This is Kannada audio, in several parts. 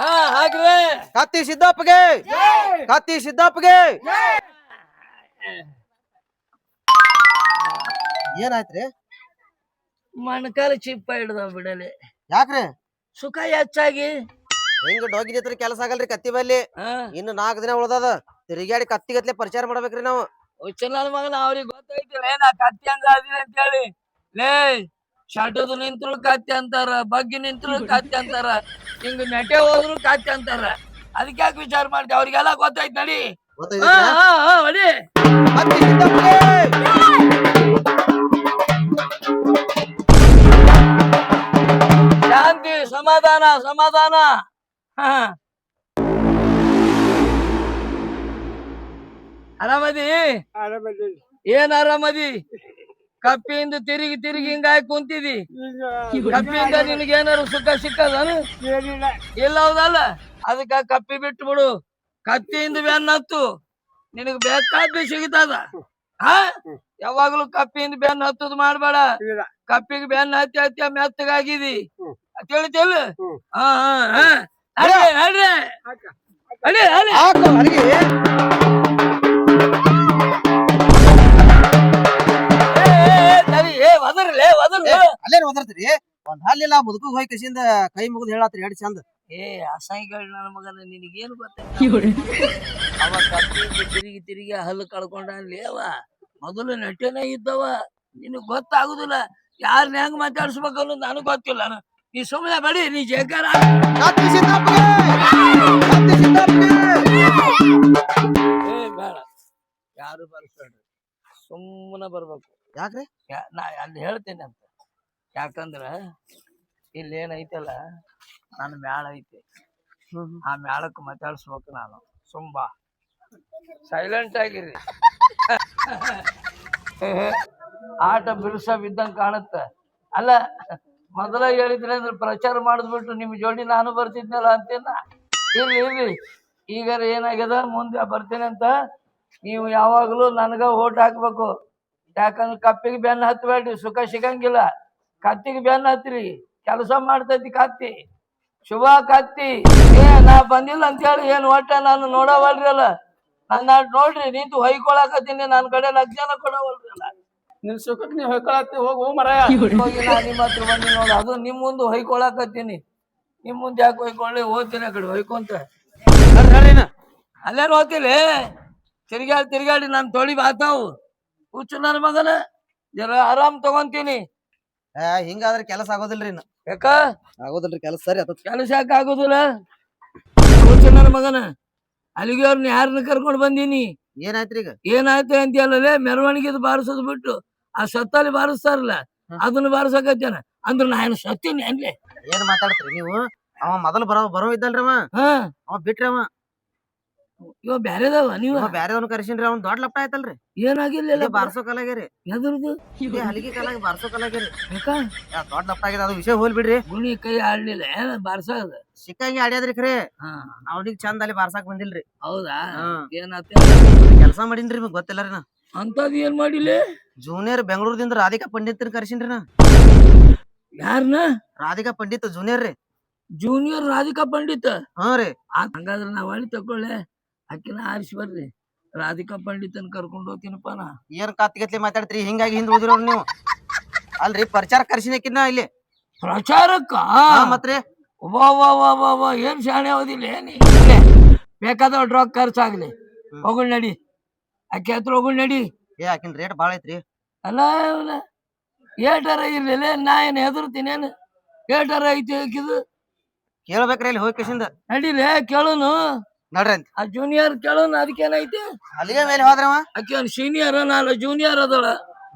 ಹಾಕ್ರಿ ಕತ್ತಿ ಸಿದ್ದಪ್ಪಗೆ ಕತ್ತಿ ಸಿದ್ದಪ್ಪಗೆ ಏನಾಯ್ತ್ರಿ? ಮಣಕಾಲ ಚಿಪ್ಪ ಹಿಡ್ದ ಬಿಡಲೆ. ಯಾಕ್ರಿ? ಸುಖ ಹೆಚ್ಚಾಗಿ ಹಿಂಗ ಡೋಗಿದೈತ್ರಿ ಕೆಲಸ ಆಗಲ್ರಿ ಕತ್ತಿ ಬಲ್ಲಿ. ಇನ್ನು 4 ದಿನ ಉಳ್ದದ. ತಿರುಗಾಡಿ ಕತ್ತಿ ಗತ್ಲೆ ಪರಿಚಾರ ಮಾಡ್ಬೇಕ್ರಿ ನಾವು. ಹುಚ್ಚನ ಮಗನ ಅವ್ರಿಗೆ ಗೊತ್ತೈತಿ ನಾ ಕತ್ತಿ ಹಂಗ ಅದೀನಿ ಅಂತ ಹೇಳಿ. ಲೇ ಶಟದು ನಿಂತರು ಕತ್ತಿ ಅಂತಾರ, ಬಗ್ಗಿ ನಿಂತರು ಕತ್ತಿ ಅಂತಾರ, ಹಿಂಗ ನೆಟೆ ಹೋದ್ರು ಕತ್ತಿ ಅಂತಾರ. ಅದಕ್ಕೆ ಯಾಕೆ ವಿಚಾರ ಮಾಡ್ತಿ? ಅವ್ರಿಗೆಲ್ಲ ಗೊತ್ತೈತಿ ನಡಿ. ನಡಿ ಶಾಂತಿ ಸಮಾಧಾನ ಸಮಾಧಾನ. ಆರಾಮದಿ? ಏನ್ ಆರಾಮದಿ? ಕಪ್ಪಿಯಿಂದ ತಿರುಗಿ ತಿರುಗಿ ಹಿಂಗಾಗಿ ಕುಂತಿದಿ. ಕಪ್ಪಿಯಿಂದ ನಿನಗೇನಾರು ಸುಖ ಸಿಕ್ಕದನು? ಇಲ್ಲ ಹೌದಲ್ಲ? ಅದಕ್ಕ ಕಪ್ಪಿ ಬಿಟ್ಟು ಬಿಡು. ಕತ್ತಿಯಿಂದ ಬೆನ್ನತ್ತು ನಿನಗ್ ಬೇಕಾದ್ದು ಸಿಗ್ತದ. ಯಾವಾಗ್ಲೂ ಕಪ್ಪಿಯಿಂದ ಬೆನ್ನ ಹತ್ತದ್ ಮಾಡ್ಬೇಡ. ಕಪ್ಪಿಗೆ ಬೆನ್ನ ಹತ್ತಿ ಹತ್ತಿ ಮೆತ್ತಗಾಗಿದಿ ತಿಳಿತಿಲ್ಲ? ಅಲ್ಲೇನ್ ಒದರ್ತೀರಿ? ಒಂದ್ ಹಲ್ಲಿಲ್ಲ ಮುದುಕು ಹೋಗಿ ಕಸಿಂದ ಕೈ ಮುಗಿದ್ ಹೇಳತ್ರಿ ಎಡ್ ಚಂದ. ಅಸಹ್ಯಗಳು ನನ್ನ ಮಗನ, ನಿನಗೇನು ಗೊತ್ತ? ಅವ ಕಪ್ಪಿಯಿಂದ ತಿರುಗಿ ತಿರುಗಿ ಹಲ್ಲು ಕಳ್ಕೊಂಡ ಅವ ಮೊದಲು ನೆಟ್ಟೆನೇ ಇದ್ದವ. ನಿನಗ್ ಗೊತ್ತಾಗುದಿಲ್ಲ ಯಾರನ್ನ ಹೆಂಗ್ ಮಾತಾಡ್ಸ್ಬೇಕು ಅನ್ನೋದು ನನಗ್ ಗೊತ್ತಿಲ್ಲ. ನೀ ಸುಮ್ಮನೆ ಬಡಿ, ನೀ ಜೇಕಾರ ಬೇಡ, ಯಾರು ಬರ್ಸ್ಬೇಡ್ರಿ, ಸುಮ್ಮನೆ ಬರ್ಬೇಕು. ಯಾಕ್ರಿ? ನಾ ಅಲ್ಲಿ ಹೇಳ್ತೇನೆ ಅಂತ. ಯಾಕಂದ್ರ ಇಲ್ಲಿ ಏನೈತಲ್ಲ, ನನ್ನ ಮ್ಯಾಳ ಐತಿ, ಆ ಮ್ಯಾಳಕ್ ಮಾತಾಡ್ಸ್ಬೇಕು ನಾನು. ಸುಂಬಾ ಸೈಲೆಂಟ್ ಆಗಿರಿ. ಆಟ ಬಿರುಸ ಬಿದ್ದಂಗ ಕಾಣುತ್ತ. ಅಲ್ಲ ಮೊದಲ ಹೇಳಿದ್ರೆ ಅಂದ್ರೆ ಪ್ರಚಾರ ಮಾಡಿದ್ಬಿಟ್ಟು ನಿಮ್ ಜೋಡಿ ನಾನು ಬರ್ತಿದ್ನಲ್ಲ ಅಂತೇನ. ಇರ್ಲಿ ಇರ್ಲಿ, ಈಗಾರ ಏನಾಗ್ಯದ ಮುಂದೆ ಬರ್ತೇನೆ ಅಂತ. ನೀವು ಯಾವಾಗ್ಲೂ ನನ್ಗ ಓಟ್ ಹಾಕ್ಬೇಕು. ಯಾಕಂದ್ರೆ ಕಪ್ಪಿಗೆ ಬೆನ್ನ ಹತ್ತಬೇಡ್ರಿ, ಸುಖ ಸಿಗಂಗಿಲ್ಲ. ಕತ್ತಿಗೆ ಬೆನ್ನ ಹತ್ತಿರಿ, ಕೆಲಸ ಮಾಡ್ತೈತಿ ಕತ್ತಿ. ಶುಭ ಕತ್ತಿ. ನಾ ಬಂದಿಲ್ಲ ಅಂತ ಹೇಳಿ ಏನ್ ಒಟ್ಟ ನಾನು ನೋಡವಲ್ರಿ ಅಲ್ಲ. ನನ್ನ ನೋಡ್ರಿ ನಿಂತು ಹೊಯ್ಕೊಳಕತ್ತೀನಿ, ನನ್ ಕಡೆ ಲಕ್ಷಣ ಕೊಡವಲ್ರಿ ಅಲ್ಲ. ನಿನ್ ಸುಖಕ್ ನೀವ್ ಹೊಯ್ಕೊಳತ್ತಿ ಹೋಗು ಮರಾಯ. ಹೋಗಿ ನಾ ನಿಮ್ಮ ಹತ್ರ ಬಂದಿ ನೋಡ, ಅದು ನಿಮ್ ಮುಂದೆ ಹೊಯ್ಕೊಳಕತ್ತೀನಿ. ನಿಮ್ ಮುಂದೆ ಯಾಕೆ ಹೊಯ್ಕೊಳ್ಳಿ? ಹೋಗ್ತೀನಿ ಆ ಕಡೆ ಹೊಯ್ಕೊಂತ. ಅಲ್ಲೇನು ಹೋಗ್ತಿಲ್ಲ? ತಿರ್ಗಾಡಿ ತಿರ್ಗಾಡಿ ನನ್ ತೊಳಿ ಬಾತಾವು. ಹುಚ್ಚು ನನ್ನ ಮಗನ, ಜರ ಆರಾಮ್ ತಗೊಂತೀನಿ. ಹಿಂಗಾದ್ರೆ ಕೆಲಸ ಆಗೋದಿಲ್ರಿ. ಯಾಕ ಆಗೋದಿಲ್ರಿ ಕೆಲಸ? ಸರಿ ಕೆಲಸ ಯಾಕೆ ಆಗೋದಿಲ್ಲ? ಹುಚ್ಚು ನನ್ನ ಮಗನ, ಅಲ್ಲಿಗೆ ಅವ್ರನ್ನ ಯಾರನ್ನ ಕರ್ಕೊಂಡ್ ಬಂದೀನಿ. ಏನಾಯ್ತ್ರಿ ಈಗ? ಏನಾಯ್ತು ಅಂತ ಹೇಳಲೇ, ಮೆರವಣಿಗೆ ಬಾರಿಸೋದ್ ಬಿಟ್ಟು ಆ ಸತ್ತಲ್ಲಿ ಬಾರಿಸ್ತಾರಲ್ಲ ಅದನ್ನ ಬಾರಿಸಕತ್ತೇನ ಅಂದ್ರ ನಾ ಏನು ಸತ್ತೀನಿ ಅನ್ಲೆ? ಏನ್ ಮಾತಾಡ್ತೀರಿ ನೀವು? ಅವ ಮೊದಲು ಬರೋ ಇದ್ದಲ್ರಿ, ಅವ ಬಿಟ್ರಿ. ಅವ ಇವ ಬ್ಯಾರೆದವ, ನೀವು ಬ್ಯಾರೆದವ್ನ ಕರ್ಸಿನ್ರಿ. ಅವ್ನ ದೊಡ್ಡ ಲಪ್ಟ ಆಯ್ತಲ್ರಿ. ಏನಾಗಿಲ್ಲ? ಬಾರ್ಸೋ ಕಲಾಗ್ಯಾರಿ. ಎದ್ರದು? ಹಲಿಗೆ ಕಲಾಗ ಬಾರ್ಸೋ ಕಲಾಗ್ಯಾರಿ. ಯಾಕ? ದೊಡ್ಡ ಲಪ್ಟ ಆಗ್ಯದ. ಅದು ವಿಷಯ ಹೋಲ್ ಬಿಡ್ರಿ. ಗುಣಿ ಕೈ ಆಡ್ಲಿಲ್ಲ ಬಾರ್ಸದ? ಸಿಕ್ಕಂಗೆ ಆಡ್ಯಾದ್ರಿ ಖರೆ. ಅವ್ನಿಗೆ ಚಂದ ಅಲ್ಲಿ ಬಾರ್ಸಾಕ್ ಬಂದಿಲ್ರಿ. ಹೌದಾ? ಏನಾತ? ಕೆಲಸ ಮಾಡೀನ್ರಿ, ನಿಮಗ್ ಗೊತ್ತಿಲ್ಲರಿ. ನಾ ಅಂತದ್ ಏನ್ ಮಾಡಿಲ್ಲ? ಜೂನಿಯರ್ ಬೆಂಗಳೂರದಿಂದ ರಾಧಿಕಾ ಪಂಡಿತ್ ಕರ್ಸಿನ್ರಿ. ನಾ ಯಾರನ್ನ? ರಾಧಿಕಾ ಪಂಡಿತ್ ಜೂನಿಯರ್ ರೀ. ಜೂನಿಯರ್ ರಾಧಿಕಾ ಪಂಡಿತ್? ರೀ. ಹಂಗಾದ್ರ ನಾವ್ ಹಳ್ಳಿ ತಕೊಳ್ಳೆ, ಅಕ್ಕಿನ ಆರಿಸಿ ಬರ್ರಿ. ರಾಧಿಕಾ ಪಂಡಿತನ್ ಕರ್ಕೊಂಡು ಹೋಗ್ತೀನಪ್ಪ ನಾ. ಏನ್ ಕತ್ಗತ್ಲಿ ಮಾತಾಡ್ತೀರಿ? ಹಿಂಗಾಗಿ ಹಿಂದ್ ಉಳಿದಿರೋರು ನೀವು. ಅಲ್ರಿ ಪ್ರಚಾರ ಕರ್ಸಿನಕಿನ್ನ ಇಲ್ಲಿ. ಪ್ರಚಾರಕ್ಕ? ಮತ್ರಿ ಏನ್ ಶಾಣೆ ಓದಿಲ್ಲ ನೀ. ಬೇಕಾದವ್ ಡ್ರಾಗ್ ಖರ್ಚಾಗ್ಲಿ, ಹೋಗುಳ್ ನಡಿ. ಅಕ್ಕಿ ಹತ್ರ ಹೋಗುಳ್ ನಡಿ. ಆಕಿನ್ ರೇಟ್ ಬಾಳ ಐತ್ರಿ. ಅಲ್ಲ ಏಟಾರ ಇರ್ಲಿಲ್ಲ, ನಾ ಏನ್ ಹೆದರ್ತೀನಿ? ಏನ್ ಏಟಾರ ಐತಿ ಹಾಕಿದು? ಕೇಳ್ಬೇಕ್ರಿ ಇಲ್ಲಿ ಹೋಗಿ ಕಿಸಿಂದ. ನಡಿಲೇ ಕೇಳೋನು. ನೋಡ್ರಿ ಅಂತ ಆ ಜೂನಿಯರ್ ಕೇಳೋನು. ಅದಕ್ಕೇನೈತಿ? ಅಲ್ಲಿಗೆ ಮೇಲೆ ಹೋದ್ರವ. ಆಕಿ ಅವ್ನ ಸೀನಿಯರ್, ನಾಳೆ ಜೂನಿಯರ್ ಅದಳ.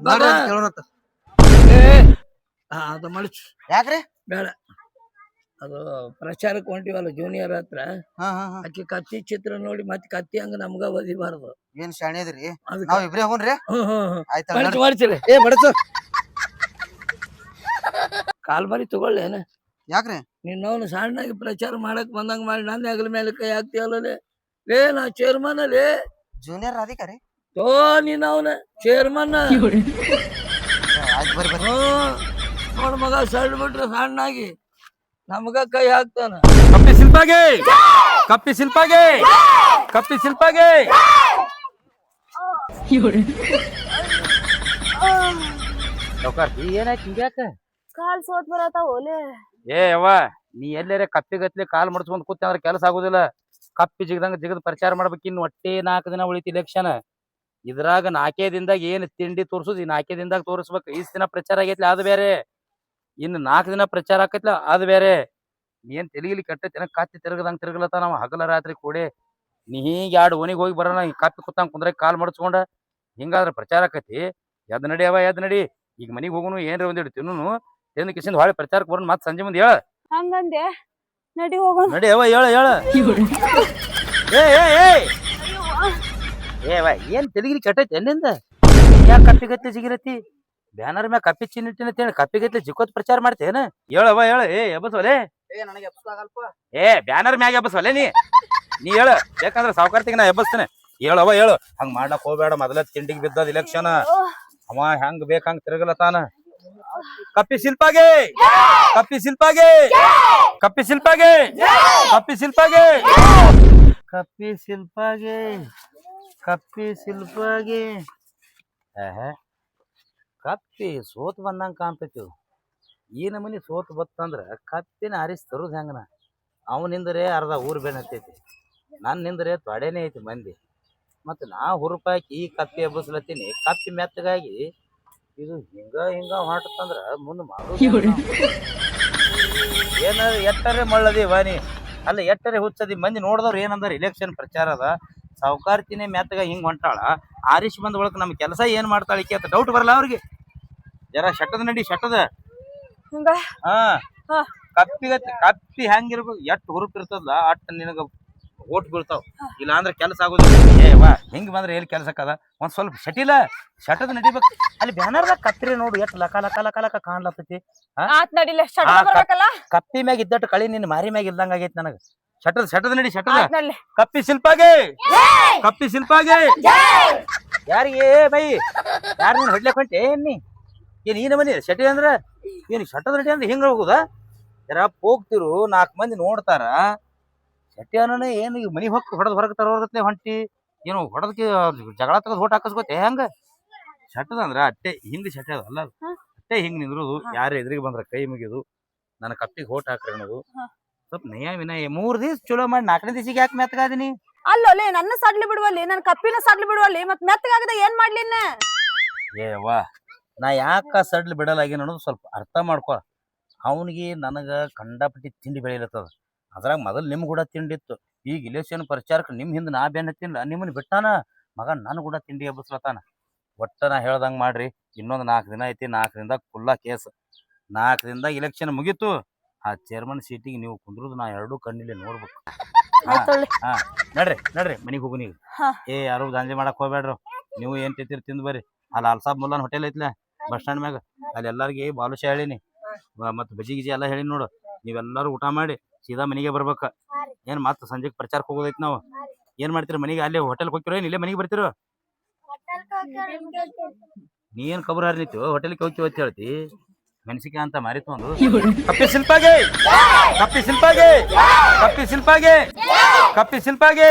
ಕೇಳೋಣತ್ತ. ಅದು ಮಳಚು. ಯಾಕ್ರಿ? ಬೇಡ, ಅದು ಪ್ರಚಾರಕ್ಕೆ ಹೊಂಟಿವಲ್ಲ ಜೂನಿಯರ್ ಹತ್ರ. ಆಕಿ ಕತ್ತಿ ಚಿತ್ರ ನೋಡಿ ಮತ್ತೆ ಕತ್ತಿ ಹಂಗ ನಮ್ಗ ಓದಿಬಾರ್ದು. ಏನ್ ಶಾಣೆ ಅದ್ರಿ? ನಾವ್ ಇಬ್ರೇ ಹೋಗ್ರಿ. ಮಾಡ್ಸಿರಿ. ಬಡಸು ಕಾಲ್ ಮರಿ ತಗೊಳ್ಳೇನ? ಯಾಕ್ರಿ? ನಿನ್ನವನು ಸಣ್ಣಾಗಿ ಪ್ರಚಾರ ಮಾಡಕ್ ಬಂದಂಗ ಮಾಡಿ ನನ್ನ ಹೆಗಲ ಮೇಲೆ ಕೈ ಹಾಕ್ತಿಯಲ್ಲೇ. ನಾ ಚೇರ್ಮನ್ ಅಲ್ಲಿ. ಜೂನಿಯರ್ ರಾಧಿಕಾ ರೀ? ತೋ ನೀನವನ ಚೇರ್ಮನ್. ನೋಡ್ ಮಗ ಸಳ್ ಬಿಟ್ರೆ ಸಣ್ಣಾಗಿ ನಮ್ಗ ಕೈ ಹಾಕ್ತಾನ. ಕಪ್ಪಿ ಶಿಲ್ಪಾಗೆ ಕಪ್ಪಿ ಶಿಲ್ಪಾಗೆ ಕಪ್ಪಿ ಶಿಲ್ಪಾಗೆ ಸೌಕಾರ್ತಿ ಏನಾಯ್ತು ಹಿಂಗ್ಯಾಕ ಕಾಲ್ ಸೋತ್ ಬರತಾವ ಓಲೆ. ಏ ಯವ್ವ ನೀ ಎಲ್ಲಾರ ಕಪ್ಪಿಗತ್ಲೆ ಕಾಲ್ ಮಡ್ಸ್ಕೊಂಡ್ ಕೂತ ಅಂದ್ರೆ ಕೆಲಸ ಆಗುದಿಲ್ಲ. ಕಪ್ಪಿ ಜಿಗದಂಗ ಜಿಗದ್ ಪ್ರಚಾರ ಮಾಡ್ಬೇಕು. ಇನ್ನು ಒಟ್ಟೆ 4 ದಿನ ಉಳಿತಿ ಇಲೆಕ್ಷನ್. ಇದ್ರಾಗ 4 ದಿನದಾಗ ಏನ್ ತಿಂಡಿ ತೋರ್ಸುದ್ ಈ 4 ದಿನದಾಗ ತೋರಿಸ್ಬೇಕು. ಈಸ್ ದಿನ ಪ್ರಚಾರ ಆಗೈತ್ಲ ಅದು ಬೇರೆ, ಇನ್ನು 4 ದಿನ ಪ್ರಚಾರ ಆಕೈತ್ಲ ಅದು ಬೇರೆ. ಏನ್ ತೆಲಿಗಿಲಿ ಕೆಟ್ಟೈತಿ ಕತ್ತಿ ತಿರುಗದಂಗ ತಿರುಗಲತ್ತ ನಾವ್ ಹಗಲ ರಾತ್ರಿ ಕೂಡಿ. ನೀ ಹೀಗ್ 2 ಓಣಿಗೆ ಹೋಗಿ ಬರೋಣ ಕಪ್ಪಿ ಕೂತಂಗ್ ಕುಂದ್ರೆ ಕಾಲ್ ಮಡ್ಸ್ಕೊಂಡ ಹಿಂಗಾದ್ರ ಪ್ರಚಾರ ಆಕೈತಿ. ಎದ್ ನಡಿಯವ ಎದ್ ನಡಿ. ಈಗ ಮನಿಗ್ ಹೋಗುನು ಏನ್ರ ಒಂದಿಟ್ಟು ತಿನ್ನು ತಿಂದ ಕಿಸಿಂದ ಹೊಳೆ ಪ್ರಚಾರಕ್ಕೆ ಬರೋಣ. ಮತ್ ಸಂಜೆ ಮುಂದೆ ಹೇಳ ಹಂಗಂದೆ ನಡಿ ಹೋಗೋಣ. ನಡಿ ಅವ ಹೇಳ ಹೇಳ. ಏವ ಏನ್ ತೆಲಿಗಿಲಿ ಕೆಟ್ಟೈತಿ ಎಲ್ಲಿಂದ? ಯಾಕೆ ಕಪ್ಪಿಗತ್ಲೆ ಜಿಗಿರತಿ? ಬ್ಯಾನರ್ ಮ್ಯಾಗ ಕಪ್ಪಿ ಚಿನ್ನಿಟ್ಟಿನ ಕಪ್ಪಿಗತ್ಲೆ ಜಿಕ್ಕೋತ್ ಪ್ರಚಾರ ಮಾಡ್ತೇನ? ಹೇಳವ ಹೇಳ. ಎಬ್ಬಸವಲೆ ಏ ಬ್ಯಾನರ್ ಮ್ಯಾಗ ಎಬ್ಬಸವಲೆ ನೀ ಹೇಳ. ಯಾಕಂದ್ರ ಸಾವುಕಾರ್ತಿಗೆ ನಾ ಎಬ್ಬಸ್ತೇನೆ. ಹೇಳವ ಹೇಳು. ಹಂಗ ಮಾಡ್ಲಕ್ ಹೋಗ್ಬೇಡ. ಮೊದಲ ತಿಂಡಿಗೆ ಬಿದ್ದದ ಇಲೆಕ್ಷನ್. ಅವ ಹೆಂಗ್ ಬೇಕಂಗ್ ತಿರುಗಲತಾನ. ಕಪ್ಪಿ ಶಿಲ್ಪಾಗೆ ಕಪ್ಪಿ ಶಿಲ್ಪಾಗೆ ಕಪ್ಪಿ ಶಿಲ್ಪಾಗೆ ಕಪ್ಪಿ ಶಿಲ್ಪಾಗೆ ಕಪ್ಪಿ ಶಿಲ್ಪಾಗೆ ಕಪ್ಪಿ ಶಿಲ್ಪಾಗೆ. ಕಪ್ಪಿ ಸೋತ್ ಬಂದಂಗ ಕಾಣ್ತೈತಿ. ಈ ನಮೂನಿ ಸೋತ್ ಬತ್ತಂದ್ರ ಕಪ್ಪಿನ ಆರಿಸಿ ತರುದ್ ಹೆಂಗನ? ಅವನಿಂದರೆ ಅರ್ಧ ಊರ್ ಬೆನ್ನತ್ತೈತಿ, ನನ್ನಿಂದರೆ ತೊಡೆನೇ ಐತಿ ಮಂದಿ. ಮತ್ತ ನಾ ಹುರುಪಾಕಿ ಈ ಕಪ್ಪಿ ಎಬ್ಬಸ್ಲತ್ತೀನಿ. ಕಪ್ಪಿ ಮೆತ್ತಗಾಗಿ ಇದು ಹಿಂಗ ಹೊರಟಂದ್ರ ಮುಂದ್ ಮಾಡೋದು ಏನ? ಎಟ್ಟರೆ ಮಳ್ಳದಿ ವಾನಿ ಅಲ್ಲ, ಎಟ್ಟರೆ ಹುಚ್ಚದಿ. ಮಂದಿ ನೋಡಿದವ್ರು ಏನಂದ್ರ ಇಲೆಕ್ಷನ್ ಪ್ರಚಾರ ಅದ, ಸಾವುಕಾರ್ತಿನೇ ಮೆತ್ತಗ ಹಿಂಗ್ ಹೊಂಟಾಳ, ಆರಿಶ್ ಬಂದ ಒಳಕ ನಮ್ ಕೆಲಸ ಏನ್ ಮಾಡ್ತಾಳಿಕೆ ಅಂತ ಡೌಟ್ ಬರಲ್ಲ ಅವ್ರಿಗೆ. ಜರ ಶಟದ ನಡಿ ಶಟದ. ಹಾ ಕಪ್ಪಿ ಹೆಂಗಿರ್ಬೇಕು? ಎಷ್ಟ್ ಹುರುಪ್ ಇರ್ತದಲ್ಲ ಅಟ್ ನಿನಗ ಓಟ್ ಬೀಳ್ತಾವ. ಇಲ್ಲ ಅಂದ್ರೆ ಕೆಲಸ ಆಗುದಿಲ್ಲ. ಏವಾ ಹಿಂಗ್ ಬಂದ್ರೆ ಎಲ್ಲಿ ಕೆಲಸ ಆಕದ? ಒಂದ್ ಸ್ವಲ್ಪ ಶಟಿಲ ಶಟದ್ ನಡಿಬೇಕು. ಅಲ್ಲಿ ಬ್ಯಾನರ್ದಾಗ ಕತ್ರಿ ನೋಡು ಎಷ್ಟು ಲಕ ಲಕ ಲಕ ಲಕ ಕಾಣ್ಲತ್ತೈತಿ. ಕಪ್ಪಿ ಮ್ಯಾಗ ಇದ್ದಟ್ಟು ಕಳಿ ನಿನ್ ಮಾರಿ ಮ್ಯಾಗ ಇಲ್ದಂಗ ಆಗೈತಿ ನನಗ. ಶಟದ ನಡಿ ಶಟದ. ಕಪ್ಪಿ ಶಿಲ್ಪಾಗೆ ಕಪ್ಪಿ ಶಿಲ್ಪಾಗೆ. ಯಾರಿಗೆ ಬೈ ಯಾರು ನೀನ್ ಹೊಡ್ಲಕ್ ಹೊಂಟೆ? ಏನ್ ಈ ನಮನಿ ಶಟಿ ಅಂದ್ರ ಏನ್ ಶಟದ ನಡಿ ಅಂದ್ರೆ ಹಿಂಗ ಹೋಗುದಾ? ಜರ ಹೋಗ್ತಿರು 4 ಮಂದಿ ನೋಡ್ತಾರ. ಶೆಟ್ಟಿ ಅನ್ನೋಣ ಏನು ಈಗ ಮನಿ ಹೊಡೆದ್ ಹೊರಗೆ ತರೋರ್ಗತ್ಲೆ ಹೊಂಟಿ ಏನು ಹೊಡೆದಕ್ಕೆ ಜಗಳ ತಗದ್ ಓಟ್ ಹಾಕಸ್ಕೋತೆ ಹೆಂಗ? ಶೆಟ್ಟದ ಅಂದ್ರ ಅಟ್ಟೆ ಹಿಂಗ್ ಶೆಟ್ಟಿ ಅದ ಅಲ್ಲ, ಅಟ್ಟೆ ಹಿಂಗ್ ನಿಂದ್ರುದು. ಯಾರು ಎದುರಿಗೆ ಬಂದ್ರ ಕೈ ಮುಗಿದು ನನ್ನ ಕಪ್ಪಿಗೆ ಓಟ್ ಹಾಕ್ರಿ ಅನ್ನೋದು. ಸ್ವಲ್ಪ ನಯ ವಿನಯ 3 ದಿವ್ಸ ಚಲೋ ಮಾಡಿ 4ನೇ ದಿವಸಿಗೆ ಯಾಕೆ ಮೆತ್ತಗಾದಿನಿ? ಅಲ್ಲೋಲೆ ನನ್ನ ಸಡ್ಲಿ ಬಿಡುವಲ್ಲಿ, ನನ್ನ ಕಪ್ಪಿನ ಸಡ್ಲಿ ಬಿಡುವಲ್ಲಿ, ಮತ್ ಮೆತ್ತಗಾಗದ ಏನ್ ಮಾಡ್ಲಿ? ಏವಾ ನಾ ಯಾಕ ಸಡ್ಲ್ ಬಿಡಲಾಗಿನ ಅನ್ನೋದು ಸ್ವಲ್ಪ ಅರ್ಥ ಮಾಡ್ಕೊ. ಅವನಿಗೆ ನನಗ ಕಂಡಪಟ್ಟಿ ತಿಂಡಿ ಬೆಳಿಲತ್ತದ. ಅದ್ರಾಗ ಮೊದಲು ನಿಮ್ ಕೂಡ ತಿಂಡಿತ್ತು. ಈಗ ಇಲೆಕ್ಷನ್ ಪ್ರಚಾರಕ್ಕೆ ನಿಮ್ ಹಿಂದೆ ನಾ ಬೆನ್ನ ತಿನ್ಲ ನಿಮ್ಮನ್ನ ಬಿಟ್ಟಾನ ಮಗ. ನನ್ ಕೂಡ ತಿಂಡಿ ಎಬ್ಬಸ್ಲತ್ತಾನ. ಒಟ್ಟ ನಾ ಹೇಳ್ದಂಗ ಮಾಡ್ರಿ. ಇನ್ನೊಂದು 4 ದಿನ ಐತಿ. 4 ದಿನದಾಗ ಕುಲ್ಲಾ ಕೇಸ್. 4 ದಿನದಾಗ ಇಲೆಕ್ಷನ್ ಮುಗೀತು. ಆ ಚೇರ್ಮನ್ ಸೀಟಿಗೆ ನೀವು ಕುಂದ್ರುದು ನಾ 2 ಕಣ್ಣಿಲೆ ನೋಡ್ಬೇಕು. ಹಾ ನಡ್ರಿ ಮನಿಗ್ ಹೋಗು ನೀವು. ಯಾರು ದಾಂಧೆ ಮಾಡಕ್ ಹೋಗ್ಬೇಡ್ರು. ನೀವು ಏನ್ ತಿಂತೀರಿ ತಿಂದ್ ಬರ್ರಿ. ಅಲ್ಲಿ ಅಲ್ಸಾಬ್ ಮುಲ್ಲಾನ್ ಹೋಟೆಲ್ ಐತ್ಲ ಬಸ್ ಸ್ಟ್ಯಾಂಡ್ ಮ್ಯಾಗ, ಅಲ್ಲಿ ಎಲ್ಲಾರ್ಗಿ ಬಾಲುಷಾ ಹೇಳಿನಿ ಮತ್ ಬಜಿ ಗಿಜಿ ಎಲ್ಲ ಹೇಳಿನಿ ನೋಡು. ನೀವೆಲ್ಲಾರು ಊಟ ಮಾಡಿ ಸೀದಾ ಮನೆಗೆ ಬರ್ಬೇಕ. ಏನ್ ಮತ್ತ ಸಂಜೆಗೆ ಪ್ರಚಾರಕ್ಕೆ ಹೋಗೋದೈತಿ. ನಾವು ಏನ್ ಮಾಡ್ತೀರಿ ಮನೆಗೆ? ಅಲ್ಲೇ ಹೋಟೆಲ್ ಹೋಗ್ತಿರೋ ಏನ್ ಇಲ್ಲೇ ಮನೆಗೆ ಬರ್ತಿರೋ? ನೀ ಏನ್ ಕಬರ್ ಹಾರಿನಿತ್ತು ಹೋಟೆಲ್ಗೆ ಹೋಗ್ತೀವಿ ಅಂತ ಹೇಳ್ತಿ? ಮೆಣಸಿಕಾಯಿ ಅಂತ ಮಾರಿತು ಒಂದು. ಕಪ್ಪಿ ಶಿಲ್ಪಾಗೆ ಕಪ್ಪಿ ಶಿಲ್ಪಾಗೆ ಕಪ್ಪಿ ಶಿಲ್ಪಾಗೆ ಕಪ್ಪಿ ಶಿಲ್ಪಾಗೆ.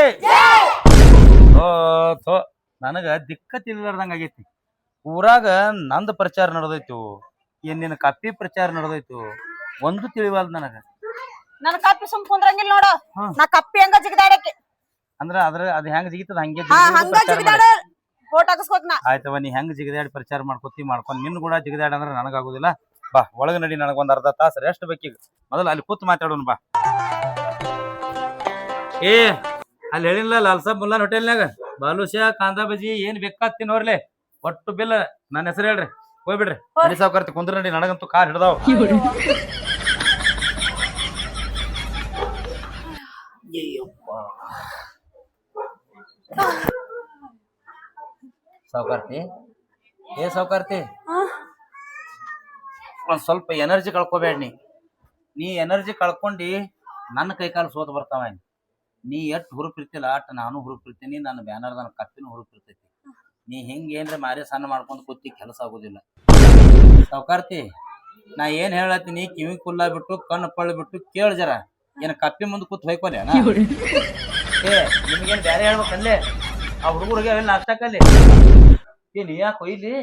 ಓ ನನಗ ದಿಕ್ಕತ್ ಇಲ್ಲಾರ್ದಂಗ ಆಗೈತಿ. ಊರಾಗ ನಂದು ಪ್ರಚಾರ ನಡೆದೈತು, ಏನ್ ನಿನ್ನ ಕಪ್ಪಿ ಪ್ರಚಾರ ನಡೆದೈತು, ಒಂದು ತಿಳಿವಲ್ದು ನನಗ. ನನ್ನ ಕಪ್ಪಿ ಸುಮ್ ಕುಂದ್ರಂಗಿಲ್ಲ ನೋಡು. ನಾ ಕಪ್ಪಿ ಹಂಗ ಜಿಗದಾಡಕ್ಕೆ ಅಂದ್ರ ಅದ್ ಹೆಂಗ್ ಜಿಗಿತದ ಹಂಗೆ ಫೋಟೋ ಹಾಕಿಸ್ಕೋತ. ಆಯ್ತವ ನೀ ಹೆಂಗ್ ಜಿಗದಾಡಿ ಪ್ರಚಾರ ಮಾಡ್ಕೊಂಡ್ ನಿನ್ ಕೂಡ ಜಿಗದಾಡ ಅಂದ್ರ ನನಗಾಗುದಿಲ್ಲ. ಬಾ ಒಳಗ ನಡಿ. ನನಗೊಂದ್ ಅರ್ಧ ತಾಸು ರೆಸ್ಟ್ ಬೇಕೀಗ. ಮೊದಲು ಅಲ್ಲಿ ಕೂತ್ ಮಾತಾಡೋಣ ಬಾ. ಅಲ್ಲಿ ಹೇಳಿಲ್ಲ ಲಾಲ್ಸಾಬ್ ಮುಲ್ಲಾನ್ ಹೋಟೆಲ್ನಾಗ ಬಾಲುಷಾ ಕಾಂದಾ ಬಜಿ ಏನ್ ಬೇಕಾದ್ ತಿನ್ನೋರ್ಲೆ ಒಟ್ಟು ಬಿಲ್ ನನ್ನ ಹೆಸರು ಹೇಳ್ರಿ. ಹೋಗ್ಬಿಡ್ರಿ. ನಡಿ ಸಾವ್ಕಾರ್ತಿ ಕುಂದ್ರ ನಡಿ. ನನಗಂತೂ ಕಾರ್ ಹಿಡ್ದಾವ್. ಸಾವ್ಕಾರ್ತಿ ಸಾವ್ಕಾರ್ತಿ ಒಂದ್ ಸ್ವಲ್ಪ ಎನರ್ಜಿ ಕಳ್ಕೊಬೇಡ. ನೀ ಎನರ್ಜಿ ಕಳ್ಕೊಂಡಿ ನನ್ನ ಕೈಕಾಲು ಸೋತ್ ಬರ್ತಾವ. ನೀ ಎಷ್ಟ್ ಹುರುಪಿರ್ತಿಲ್ಲ ಅಟ್ ನಾನು ಹುರುಪಿರ್ತೀನಿ. ನನ್ನ ಬ್ಯಾನರ್ ನನ್ನ ಕಪ್ಪಿನ ಹುರುಪಿರ್ತೈತಿ. ನೀ ಹಿಂಗ ಏನ್ರ ಮಾರಿ ಸಣ್ಣ ಮಾಡ್ಕೊಂಡ್ ಕೂತಿ ಕೆಲಸ ಆಗುದಿಲ್ಲ. ಸಾವ್ಕಾರ್ತಿ ನಾ ಏನ್ ಹೇಳತ್ತೀನಿ ಕಿವಿ ಕುಲ್ಲ ಬಿಟ್ಟು ಕಣ್ಣು ಪಳ್ಳು ಬಿಟ್ಟು ಕೇಳ ಜರ. ಏನ ಕಪ್ಪಿ ಮುಂದೆ ಕೂತ್ ಹೊಯ್ಕೊಲೆ ಏ ನಿಮ್ಗೇನ್ ಬ್ಯಾರೆ ಹೇಳ್ಬೇಕಲ್ಲೇ ಆ ಹುಡುಗರಿಗೆ ಅವೆಲ್ಲ ನಾಷ್ಟಾಕಲ್ಲಿ ಏ ನೀ ಯಾಕೆ ಕೊಯ್ಲಿ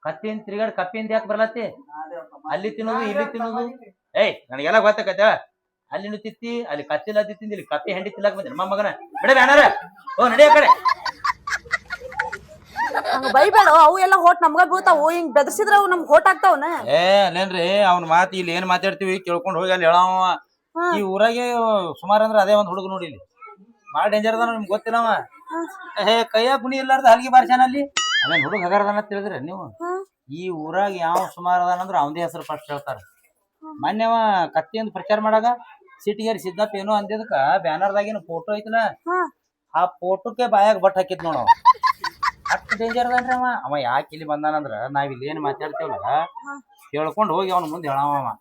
ಕತ್ತಿ ಅಂತ ತಿರ್ಗಾಡಿ ಕಪ್ಪಿ ಅಂತ ಯಾಕೆ ಬರ್ಲತ್ತಿ ಅಲ್ಲಿ ತಿನ್ನೋದು ಇಲ್ಲಿ ತಿನ್ನೋದು ಏಯ್ ನನಗೆಲ್ಲ ಗೊತ್ತಾಕತ್ತ ಅಲ್ಲಿ ತಿತ್ತಿ ಅಲ್ಲಿ ಕತ್ತಿಲ್ಲ ತಿಂದಿ ಇಲ್ಲಿ ಕತ್ತಿ ಹೆಂಡಿ ತಿಲ್ಲಕ್ ಬಂದಿಲ್ಲ ಮಗನ ಬಿಡ ಬ್ಯಾನಾರ ಓ ನಡಿ ಆ ಕಡೆ ಹಂಗ ಬೈಬೇಡ ಅವು ಎಲ್ಲ ಹೋಟ್ ನಮ್ಗ ಬೀಳ್ತಾವು ಹಿಂಗ್ ಬೆದರ್ಸಿದ್ರ ಅವು ನಮ್ಗ್ ಹೋಟ್ ಆಗ್ತಾವನ ಏ ಅಲ್ಲೇನ್ರಿ ಅವ್ನ ಮಾತು ಇಲ್ಲಿ ಏನ್ ಮಾತಾಡ್ತೀವಿ ಕೇಳ್ಕೊಂಡ್ ಹೋಗಿ ಅಲ್ಲಿ ಹೇಳವ ಈ ಊರಾಗೆ ಸುಮಾರು ಅಂದ್ರ ಅದೇ ಒಂದ್ ಹುಡುಗ ನೋಡಿ ಇಲ್ಲಿ ಬಾಳ ಡೇಂಜರ್ ಅದ ನಿಮ್ಗೆ ಗೊತ್ತಿಲ್ಲ ಅವ ಏ ಕೈಯಾಗ ಗುಣಿ ಇಲ್ಲಾರ್ದ ಹಲ್ಗಿ ಬಾರ್ಸಾನ ಅಲ್ಲಿ ಅವೇನ್ ಹುಡುಗ ಹಗಾರದನ್ನ ತಿಳಿದ್ರಿ ನೀವು ಈ ಊರಾಗ ಯಾವ ಸುಮಾರು ಅದಾನಂದ್ರ ಅವಂದೇ ಹೆಸರು ಫಸ್ಟ್ ಹೇಳ್ತಾರ ಮೊನ್ನೆ ಅವ ಕತ್ತಿ ಅಂತ ಪ್ರಚಾರ ಮಾಡಾಗ ಸಿಟಿಗೇರಿ ಸಿದ್ದಪ್ಪ ಏನೋ ಅಂದಿದಕ್ಕ ಬ್ಯಾನರ್ದಾಗಿನ ಫೋಟೋ ಐತಲ್ಲ ಆ ಫೋಟೋಕ್ಕೆ ಬಾಯಾಗ ಬಟ್ ಹಾಕಿತ್ ನೋಡವ ಅಷ್ಟು ಡೇಂಜರ್ ಅದಾನ್ರಿ ಅವ ಯಾಕೆ ಇಲ್ಲಿ ಬಂದಾನಂದ್ರ ನಾವ್ ಇಲ್ಲಿ ಏನ್ ಮಾತಾಡ್ತೇವಲ್ಲ ಕೇಳ್ಕೊಂಡ್ ಹೋಗಿ ಅವನ ಮುಂದೆ ಹೇಳವ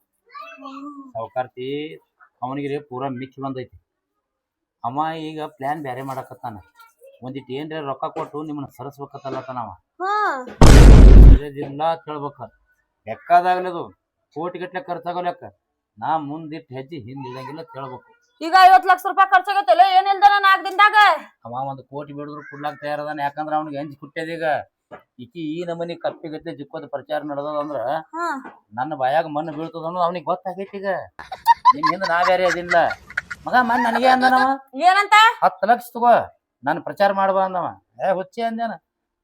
ಸಾವುಕಾರ್ತಿ ಅವನಿಗೆ ಪೂರಾ ಮಿಚ್ಚಿ ಬಂದೈತಿ ಅವ ಈಗ ಪ್ಲಾನ್ ಬ್ಯಾರೆ ಮಾಡಕತ್ತಾನ ಒಂದಿಟ್ಟು ಏನ್ರ ರೊಕ್ಕ ಕೊಟ್ಟು ನಿಮ್ಮನ್ನ ಸರಸ್ಬೇಕತ್ತಲ್ಲತ್ತಾನವ ಇಲ್ಲ ಅಂತ ಹೇಳ್ಬೇಕ ಲೆಕ್ಕದಾಗ್ಲದು ಕೋಟಿ ಗಟ್ಲೆ ಖರ್ಚಾಗೋ ಲೆಕ್ಕ ನಾ ಮುಂದಿಟ್ಟು ಹೆಜ್ಜೆ ಹಿಂದ್ ಇಡಂಗಿಲ್ಲ ಕೇಳ್ಬೇಕು ಈಗ 50 ಲಕ್ಷ ರೂಪಾಯಿ ಖರ್ಚಾಗತ್ತಲ್ಲ ಏನ್ ಇಲ್ದಾನ 4 ದಿನದಾಗ ಅವ ಒಂದು ಕೋಟಿ ಬಿಡಿದ್ರು ಕೊಡ್ಲಾಕ್ ತಯಾರದಾನ ಯಾಕಂದ್ರ ಅವ್ನಿಗೆ ಹಂಚಿ ಕುಟ್ಟ್ಯದೀಗ ಈಕಿ ಈ ನಮನಿ ಕಪ್ಪಿಗತ್ತೆ ಜಿಕ್ಕೋದ ಪ್ರಚಾರ ನಡೆದದ ಅಂದ್ರ ನನ್ನ ಬಾಯಾಗ ಮಣ್ಣು ಬೀಳ್ತದ ಅನ್ನೋದು ಅವ್ನಿಗೆ ಗೊತ್ತಾಗೈತಿ ಈಗ ನಿಮ್ ಹಿಂದ ನಾ ಬೇರೆ ಅದಿಲ್ಲ ಮಗ ಮನ್ ನನಗೆ ಅಂದನವ ಏನಂತ 10 ಲಕ್ಷ ತಗೋ ನಾನು ಪ್ರಚಾರ ಮಾಡ್ಬಾ ಅಂದವ ಹುಚ್ಚೆ ಅಂದೇನ